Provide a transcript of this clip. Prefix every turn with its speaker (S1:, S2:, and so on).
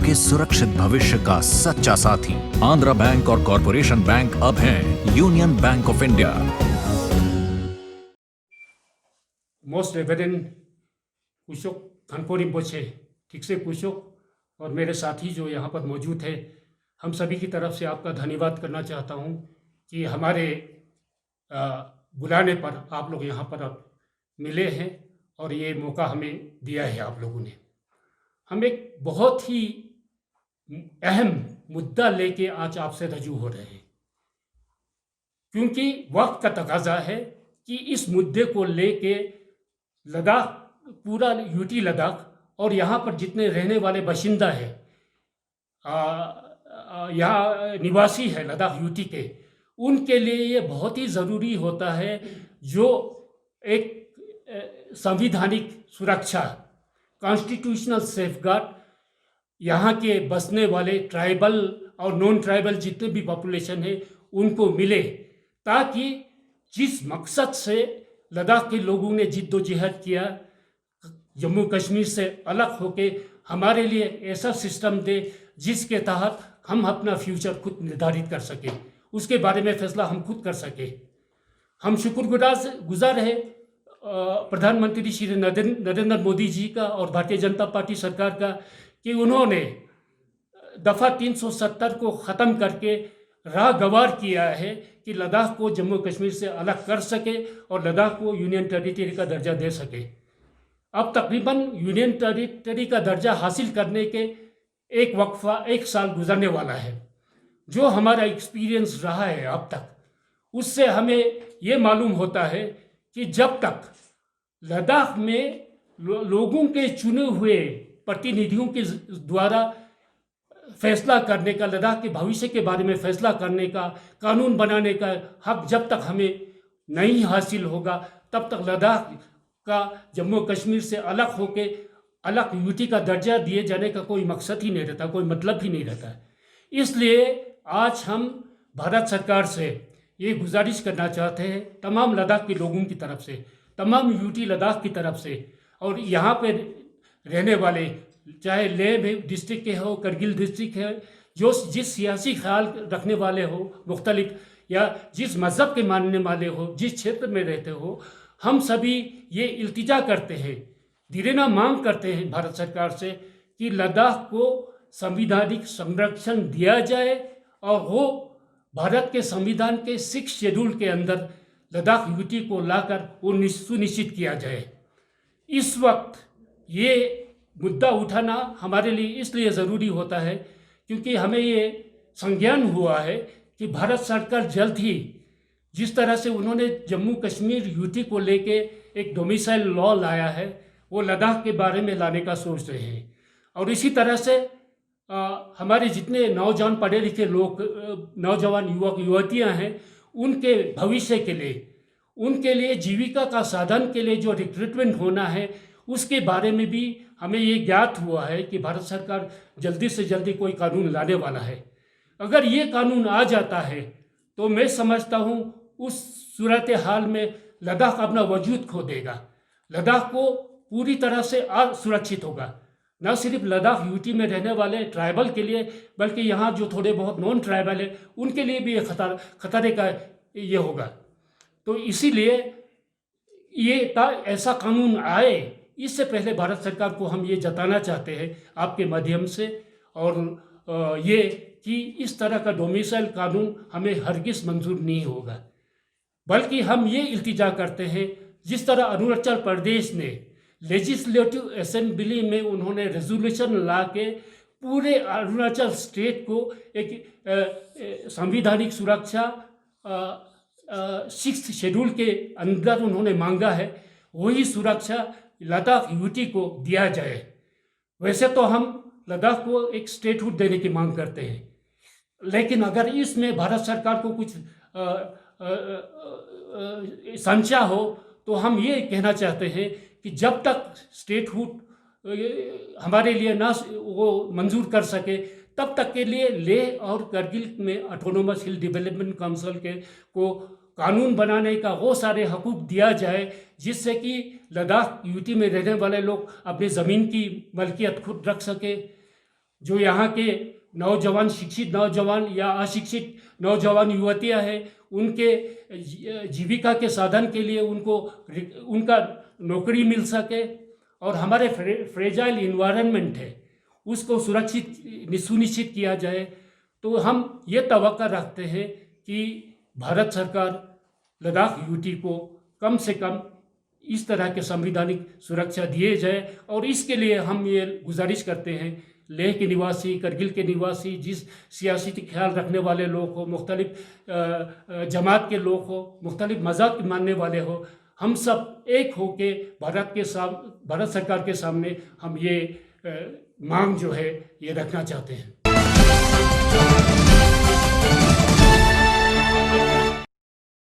S1: आपके सुरक्षित भविष्य का सच्चा साथी। आंध्रा बैंक और कॉरपोरेशन बैंक अब हैं Union Bank of India.
S2: Most reverend Kushok खानपुरी बोचे, ठीक से कुशोक और मेरे साथी जो यहाँ पर मौजूद है, हम सभी की तरफ से आपका धन्यवाद करना चाहता हूँ कि हमारे बुलाने पर आप लोग यहाँ पर अब मिले हैं और ये मौका हमें दिया है आप लोगों ने। हम एक बहुत ही अहम मुद्दा लेके आज आपसे रजू हो रहे हैं, क्योंकि वक्त का तकाजा है कि इस मुद्दे को लेके लद्दाख, पूरा यूटी लद्दाख और यहाँ पर जितने रहने वाले बाशिंदा हैं, यहाँ निवासी है लद्दाख यूटी के, उनके लिए ये बहुत ही ज़रूरी होता है जो एक संवैधानिक सुरक्षा, कॉन्स्टिट्यूशनल सेफगार्ड यहाँ के बसने वाले ट्राइबल और नॉन ट्राइबल जितने भी पॉपुलेशन है उनको मिले, ताकि जिस मकसद से लद्दाख के लोगों ने जिद्दोजहद किया, जम्मू कश्मीर से अलग होके हमारे लिए ऐसा सिस्टम दे जिसके तहत हम अपना फ्यूचर खुद निर्धारित कर सके, उसके बारे में फैसला हम खुद कर सके। हम शुक्रगुजार है प्रधानमंत्री श्री नरेंद्र मोदी जी का और भारतीय जनता पार्टी सरकार का कि उन्होंने दफ़ा 370 को ख़त्म करके राह गवार किया है कि लद्दाख को जम्मू कश्मीर से अलग कर सके और लद्दाख को यूनियन टेरिटरी का दर्जा दे सके। अब तकरीबन यूनियन टेरिटरी का दर्जा हासिल करने के एक साल गुजरने वाला है। जो हमारा एक्सपीरियंस रहा है अब तक, उससे हमें ये मालूम होता है कि जब तक लद्दाख में लोगों के चुने हुए प्रतिनिधियों के द्वारा फैसला करने का, लद्दाख के भविष्य के बारे में फैसला करने का, कानून बनाने का हक जब तक हमें नहीं हासिल होगा, तब तक लद्दाख का जम्मू कश्मीर से अलग होके अलग यूटी का दर्जा दिए जाने का कोई मकसद ही नहीं रहता, कोई मतलब ही नहीं रहता। इसलिए आज हम भारत सरकार से ये गुजारिश करना चाहते हैं, तमाम लद्दाख के लोगों की तरफ से, तमाम यूटी लद्दाख की तरफ से, और यहाँ पे रहने वाले चाहे लेह डिस्ट्रिक्ट के हो, करगिल डिस्ट्रिक्ट है, जो जिस सियासी ख्याल रखने वाले हो मुख्तलिफ, या जिस मज़हब के मानने वाले हो, जिस क्षेत्र में रहते हो, हम सभी ये इल्तिजा करते हैं, धीरेना मांग करते हैं भारत सरकार से कि लद्दाख को संवैधानिक संरक्षण दिया जाए और वो भारत के संविधान के 6 शेड्यूल के अंदर लद्दाख यूटी को लाकर वो सुनिश्चित किया जाए। इस वक्त ये मुद्दा उठाना हमारे लिए इसलिए ज़रूरी होता है क्योंकि हमें ये संज्ञान हुआ है कि भारत सरकार जल्द ही, जिस तरह से उन्होंने जम्मू कश्मीर यूटी को लेके एक डोमिसाइल लॉ लाया है, वो लद्दाख के बारे में लाने का सोच रहे हैं। और इसी तरह से हमारे जितने नौजवान पढ़े लिखे लोग, नौजवान युवक युवतियां हैं, उनके भविष्य के लिए, उनके लिए जीविका का साधन के लिए जो रिक्रूटमेंट होना है, उसके बारे में भी हमें ये ज्ञात हुआ है कि भारत सरकार जल्दी से जल्दी कोई कानून लाने वाला है। अगर ये कानून आ जाता है तो मैं समझता हूँ उस सूरत हाल में लद्दाख अपना वजूद खो देगा, लद्दाख को पूरी तरह से असुरक्षित होगा। न सिर्फ लद्दाख यूटी में रहने वाले ट्राइबल के लिए, बल्कि यहाँ जो थोड़े बहुत नॉन ट्राइबल है उनके लिए भी ये खतरे का ये होगा। तो इसीलिए ये ऐसा कानून आए, इससे पहले भारत सरकार को हम ये जताना चाहते हैं आपके माध्यम से, और ये कि इस तरह का डोमिसाइल कानून हमें हरगिज़ मंजूर नहीं होगा। बल्कि हम ये इल्तिजा करते हैं, जिस तरह अरुणाचल प्रदेश ने लेजिस्लेटिव असेंबली में उन्होंने रेजोल्यूशन ला के पूरे अरुणाचल स्टेट को एक संवैधानिक सुरक्षा 6th शेड्यूल के अंदर उन्होंने मांगा है, वही सुरक्षा लद्दाख यूटी को दिया जाए। वैसे तो हम लद्दाख को एक स्टेटहुड देने की मांग करते हैं, लेकिन अगर इसमें भारत सरकार को कुछ संशय हो तो हम ये कहना चाहते हैं कि जब तक स्टेटहुड हमारे लिए ना वो मंजूर कर सके, तब तक के लिए लेह और करगिल में ऑटोनोमस हिल डेवलपमेंट काउंसिल के को कानून बनाने का वो सारे हकूक दिया जाए जिससे कि लद्दाख यूटी में रहने वाले लोग अपनी ज़मीन की मलकियत खुद रख सके। जो यहाँ के नौजवान, शिक्षित नौजवान या अशिक्षित नौजवान युवतियाँ हैं, उनके जीविका के साधन के लिए उनका नौकरी मिल सके, और हमारे फ्रेजाइल इन्वायरमेंट है उसको सुनिश्चित किया जाए। तो हम ये तवक्का रखते हैं कि भारत सरकार लद्दाख यूटी को कम से कम इस तरह के संवैधानिक सुरक्षा दिए जाए, और इसके लिए हम ये गुजारिश करते हैं लेह के निवासी, करगिल के निवासी, जिस सियासी ख्याल रखने वाले लोग हो, मुख्तलिफ जमात के लोग हो, मुख्तलिफ मज़हब के मानने वाले हो, हम सब एक होके भारत सरकार के सामने हम ये मांग जो है ये रखना चाहते हैं।